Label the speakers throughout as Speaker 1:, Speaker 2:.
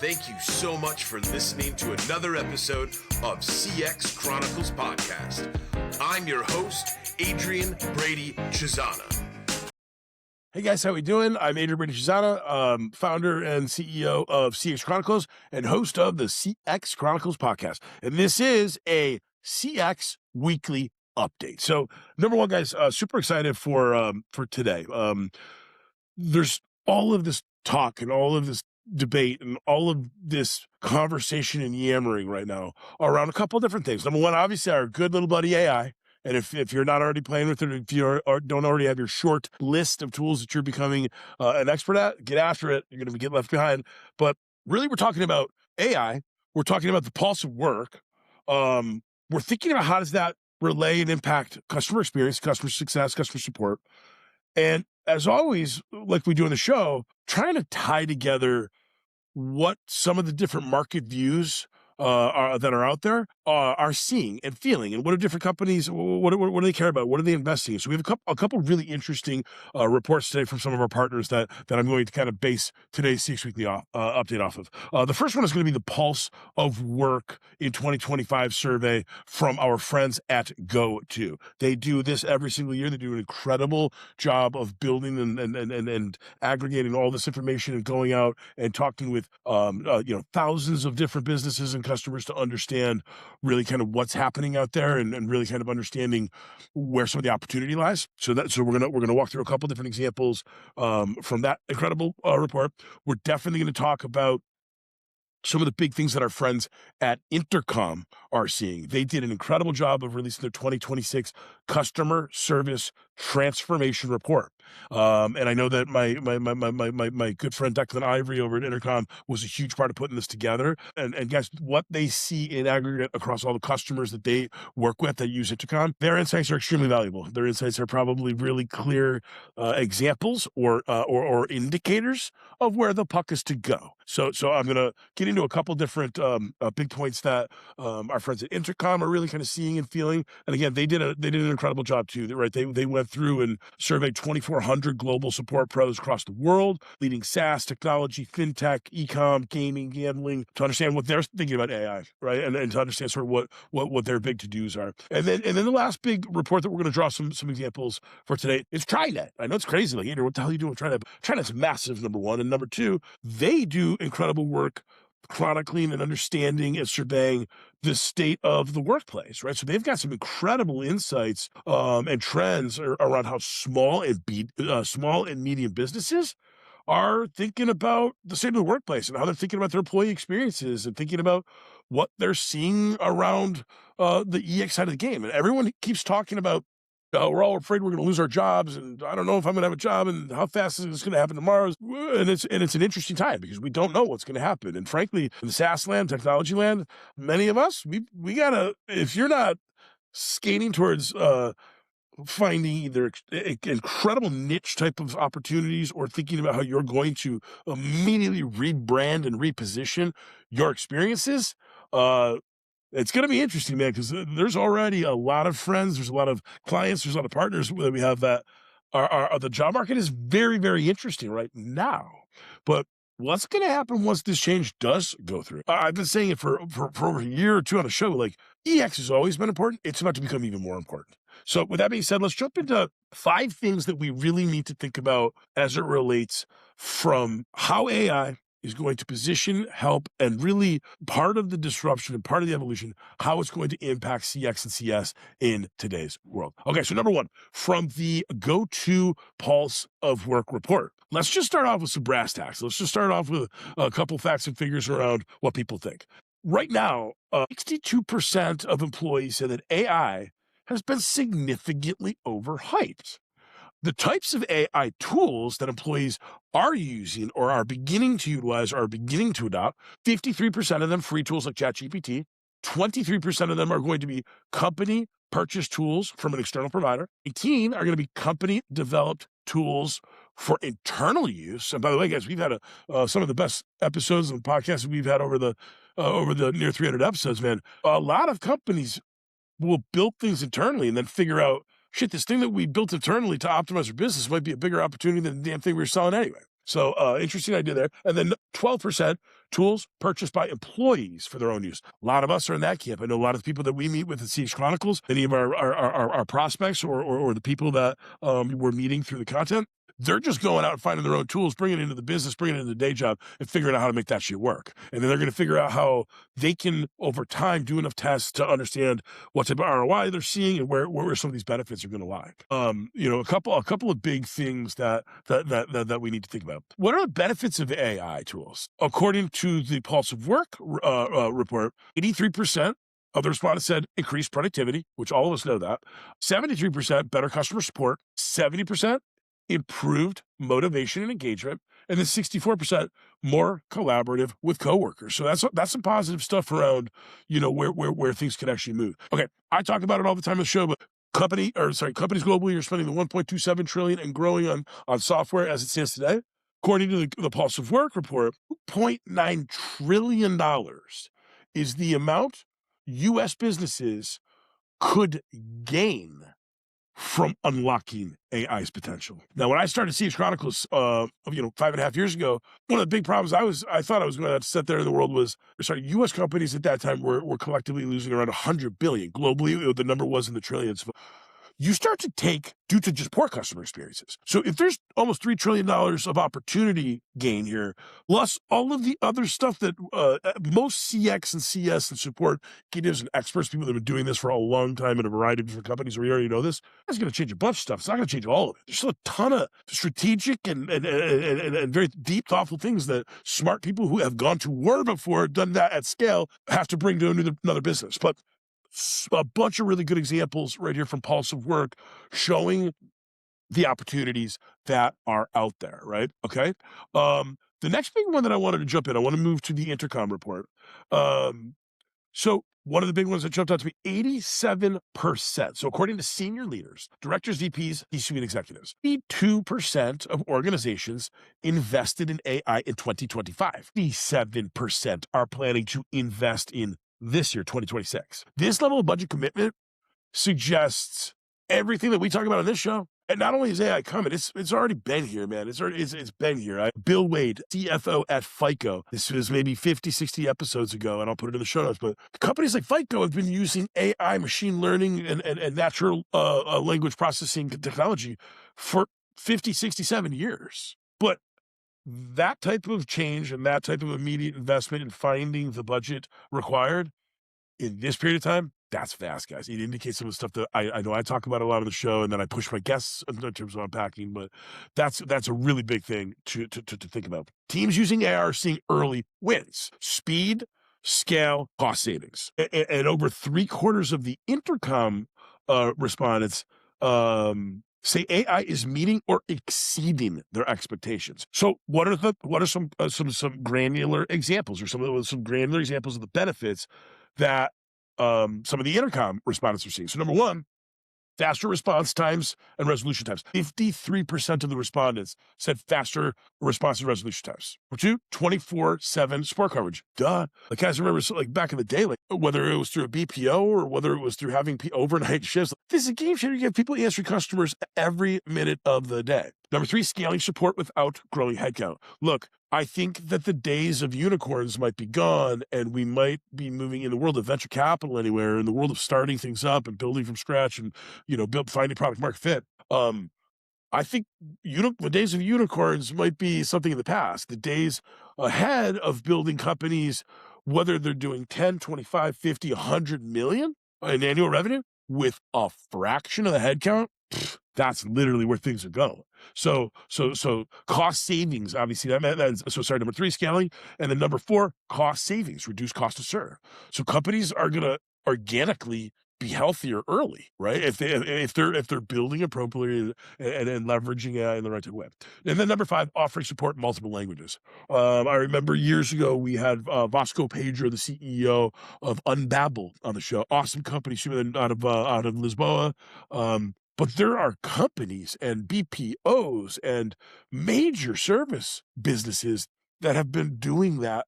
Speaker 1: Thank you so much for listening to another episode of CX Chronicles podcast. I'm your host, Adrian Brady-Cesana.
Speaker 2: Hey guys, how we doing? I'm Adrian Brady-Cesana, founder and CEO of CX Chronicles and host of the CX Chronicles podcast. And this is a CX Weekly update. So, number one, guys, super excited for today. There's all of this talk and all of this debate and all of this conversation and yammering right now around a couple of different things. Number one, obviously, our good little buddy AI. And if you're not already playing with it, if you don't already have your short list of tools that you're becoming an expert at, get after it. You're going to get left behind. But really, we're talking about AI. We're talking about the pulse of work. We're thinking about how does that relay and impact customer experience, customer success, customer support. And as always, like we do on the show, trying to tie together what some of the different market views that are out there are seeing and feeling, and what are different companies, what do they care about? What are they investing in? So we have a couple really interesting reports today from some of our partners that I'm going to kind of base today's CX Weekly update off of. The first one is going to be the Pulse of Work in 2025 survey from our friends at Go2. They do this every single year. They do an incredible job of building and aggregating all this information and going out and talking with thousands of different businesses and customers to understand really kind of what's happening out there and really kind of understanding where some of the opportunity lies. So we're gonna walk through a couple different examples from that incredible report. We're definitely going to talk about some of the big things that our friends at Intercom are seeing. They did an incredible job of releasing their 2026 customer service transformation report. And I know that my good friend Declan Ivory over at Intercom was a huge part of putting this together. And guys, what they see in aggregate across all the customers that they work with that use Intercom, their insights are extremely valuable. Their insights are probably really clear examples or indicators of where the puck is to go. So I'm going to get into a couple different big points that our friends at Intercom are really kind of seeing and feeling. And again, they did an incredible job too, right? They went through and surveyed 2,400 global support pros across the world, leading SaaS, technology, fintech, e-com, gaming, gambling, to understand what they're thinking about AI, right? And to understand sort of what their big to-dos are. And then the last big report that we're going to draw some examples for today is Trident. I know it's crazy, like, Andrew, what the hell are you doing with Trident? Trident's massive, number one. And number two, they do incredible work chronicling and understanding and surveying the state of the workplace, right? So they've got some incredible insights and trends around how small and medium businesses are thinking about the state of the workplace and how they're thinking about their employee experiences and thinking about what they're seeing around the EX side of the game. And everyone keeps talking about we're all afraid we're going to lose our jobs, and I don't know if I'm going to have a job, and how fast is this going to happen tomorrow? And it's an interesting time because we don't know what's going to happen. And frankly, in the SaaS land, technology land, many of us, we gotta, if you're not skating towards finding either incredible niche type of opportunities or thinking about how you're going to immediately rebrand and reposition your experiences, it's going to be interesting, man, because there's already a lot of friends, there's a lot of clients, there's a lot of partners that we have that are the job market is very, very interesting right now. But what's going to happen once this change does go through? I've been saying it for over a year or two on the show, like EX has always been important. It's about to become even more important. So with that being said, let's jump into 5 things that we really need to think about as it relates from how AI is going to position, help, and really part of the disruption and part of the evolution, how it's going to impact CX and CS in today's world. Okay, so number one, from the Go2 Pulse of Work report, let's just start off with some brass tacks. Let's just start off with a couple facts and figures around what people think. Right now, 62% of employees say that AI has been significantly overhyped. The types of AI tools that employees are using or are beginning to utilize or are beginning to adopt, 53% of them free tools like ChatGPT, 23% of them are going to be company purchased tools from an external provider, 18 are going to be company developed tools for internal use. And by the way, guys, we've had some of the best episodes of the podcast we've had over the near 300 episodes, man. A lot of companies will build things internally and then figure out, shit, this thing that we built internally to optimize our business might be a bigger opportunity than the damn thing we were selling anyway. So interesting idea there. And then 12% tools purchased by employees for their own use. A lot of us are in that camp. I know a lot of the people that we meet with at CX Chronicles, any of our prospects or the people that we're meeting through the content, they're just going out and finding their own tools, bringing it into the business, bringing it into the day job, and figuring out how to make that shit work. And then they're going to figure out how they can, over time, do enough tests to understand what type of ROI they're seeing and where some of these benefits are going to lie. A couple of big things that we need to think about. What are the benefits of AI tools? According to the Pulse of Work report, 83% of the respondents said increased productivity, which all of us know that. 73% better customer support. 70% improved motivation and engagement, and then 64% more collaborative with coworkers. So that's some positive stuff around, where things can actually move. Okay, I talk about it all the time on the show, but companies globally are spending the 1.27 trillion and growing on software as it stands today. According to the Pulse of Work report, $2.9 trillion is the amount U.S. businesses could gain from unlocking AI's potential. Now, when I started CX Chronicles, 5.5 years ago, one of the big problems I thought I was going to sit there in the world was, U.S. companies at that time were collectively losing around 100 billion. Globally, the number was in the trillions. You start to take due to just poor customer experiences. So if there's almost $3 trillion of opportunity gain here, plus all of the other stuff that most CX and CS and support executives and experts, people that have been doing this for a long time in a variety of different companies, we already know this, that's going to change a bunch of stuff. It's not going to change all of it. There's still a ton of strategic and very deep, thoughtful things that smart people who have gone to war before, done that at scale, have to bring to another business. But a bunch of really good examples right here from Pulse of Work showing the opportunities that are out there, right? Okay. The next big one that I wanted to jump in, I want to move to the Intercom report. So one of the big ones that jumped out to me, 87%. So according to senior leaders, directors, VPs, C-suite executives, 82% of organizations invested in AI in 2025. 57% are planning to invest in this year, 2026. This level of budget commitment suggests everything that we talk about on this show. And not only is AI coming, it's already been here, man. It's been here. Bill Wade, CFO at FICO. This was maybe 50, 60 episodes ago, and I'll put it in the show notes. But companies like FICO have been using AI, machine learning, and natural language processing technology for 50, 67 years. But that type of change and that type of immediate investment in finding the budget required in this period of time, that's fast, guys. It indicates some of the stuff that I know I talk about a lot on the show, and then I push my guests in terms of unpacking, but that's a really big thing to think about. Teams using AI are seeing early wins, speed, scale, cost savings. And over 3/4 of the Intercom respondents say AI is meeting or exceeding their expectations. So what are some granular examples, or some granular examples of the benefits that some of the Intercom respondents are seeing? So number one, faster response times and resolution times. 53% of the respondents said faster response and resolution times. Number two, 24/7 support coverage. Duh. Like, guys, remember, like back in the day, like whether it was through a BPO or whether it was through having overnight shifts, this is a game changer. You have people answering customers every minute of the day. Number three, scaling support without growing headcount. Look, I think that the days of unicorns might be gone, and we might be moving in the world of venture capital anywhere, in the world of starting things up and building from scratch and, finding product market fit. I think the days of unicorns might be something in the past. The days ahead of building companies, whether they're doing 10, 25, 50, 100 million in annual revenue with a fraction of the headcount, that's literally where things are going. So cost savings, obviously, number three, scaling. And then number four, cost savings, reduce cost to serve. So companies are going to organically be healthier early, right? If they're building appropriately and leveraging AI in the right way. And then number five, offering support in multiple languages. I remember years ago we had Vasco Pedro, the CEO of Unbabble, on the show. Awesome company, out of Lisboa. But there are companies and BPOs and major service businesses that have been doing that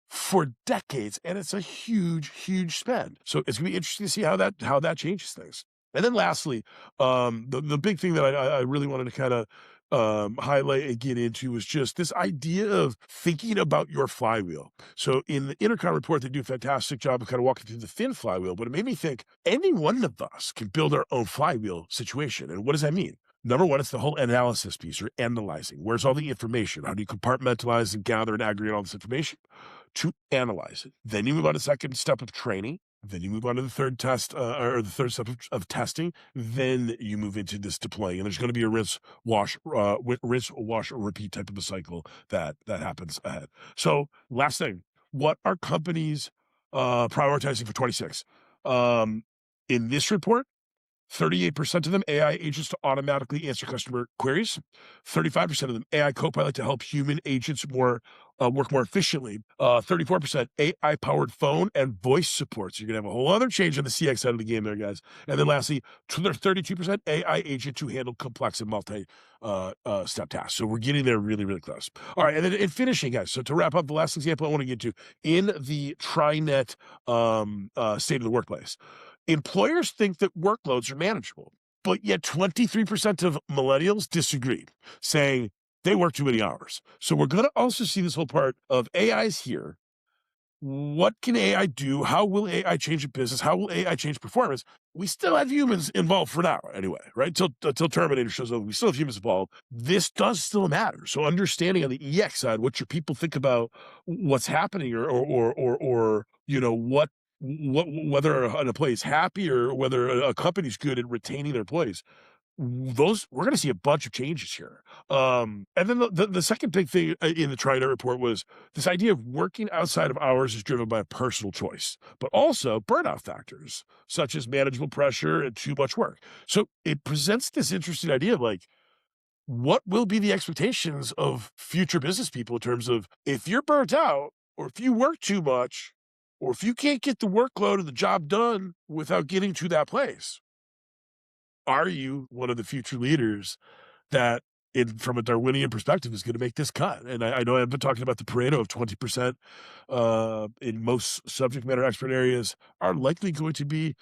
Speaker 2: for decades, and it's a huge, huge spend. So it's gonna be interesting to see how that changes things. And then lastly, the big thing that I really wanted to kind of highlight and get into is just this idea of thinking about your flywheel. So in the Intercom report, they do a fantastic job of kind of walking through the thin flywheel, but it made me think any one of us can build our own flywheel situation. And what does that mean? Number one, it's the whole analysis piece or analyzing. Where's all the information? How do you compartmentalize and gather and aggregate all this information to analyze it? Then you move on to the second step of training. Then you move on to the third test or the third step of testing. Then you move into this deploying, and there's going to be a rinse, wash, repeat type of a cycle that happens ahead. So last thing, what are companies prioritizing for 26? In this report, 38% of them AI agents to automatically answer customer queries. 35% of them AI copilot to help human agents work more efficiently. 34% AI powered phone and voice support. So you're gonna have a whole other change on the CX side of the game there, guys. And then lastly, 32% AI agent to handle complex and multi step tasks. So we're getting there really, really close. All right, and then in finishing, guys. So to wrap up, the last example I want to get to in the Trident state of the workplace. Employers think that workloads are manageable, but yet 23% of millennials disagreed, saying they work too many hours. So we're going to also see this whole part of AI's here. What can AI do? How will AI change a business? How will AI change performance? We still have humans involved for now, anyway, right? Until Terminator shows up, we still have humans involved. This does still matter. So understanding on the EX side, what your people think about what's happening, or you know what whether an employee is happy or whether a company's good at retaining their employees. Those we're going to see a bunch of changes here. And then the second big thing in the Trident report was this idea of working outside of hours is driven by a personal choice, but also burnout factors such as manageable pressure and too much work. So it presents this interesting idea of like, what will be the expectations of future business people in terms of if you're burnt out or if you work too much or if you can't get the workload of the job done without getting to that place, are you one of the future leaders that, from a Darwinian perspective, is going to make this cut? And I know I've been talking about the Pareto of 20% in most subject matter expert areas are likely going to be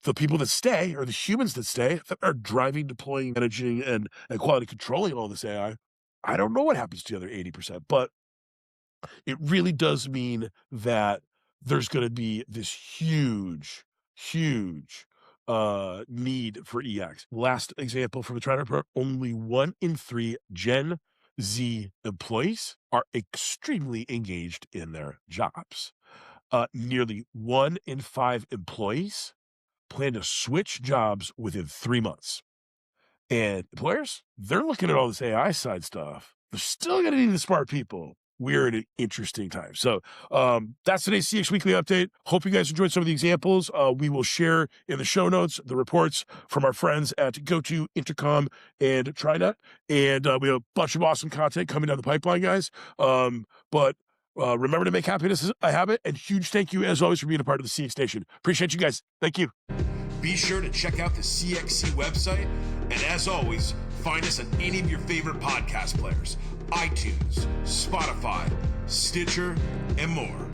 Speaker 2: the people that stay or the humans that stay that are driving, deploying, managing, and quality controlling all this AI. I don't know what happens to the other 80%, but it really does mean that there's going to be this huge need for EX. Last example from the Trident report, only 1 in 3 Gen Z employees are extremely engaged in their jobs. Nearly 1 in 5 employees plan to switch jobs within 3 months. And employers, they're looking at all this AI side stuff. They're still going to need the smart people. We're in an interesting time. So that's today's CX Weekly update. Hope you guys enjoyed some of the examples. We will share in the show notes the reports from our friends at GoTo, Intercom, and Trident. And we have a bunch of awesome content coming down the pipeline, guys. But remember to make happiness a habit. And huge thank you, as always, for being a part of the CX Nation. Appreciate you guys. Thank you.
Speaker 1: Be sure to check out the CXC website. And as always, find us on any of your favorite podcast players, iTunes, Spotify, Stitcher, and more.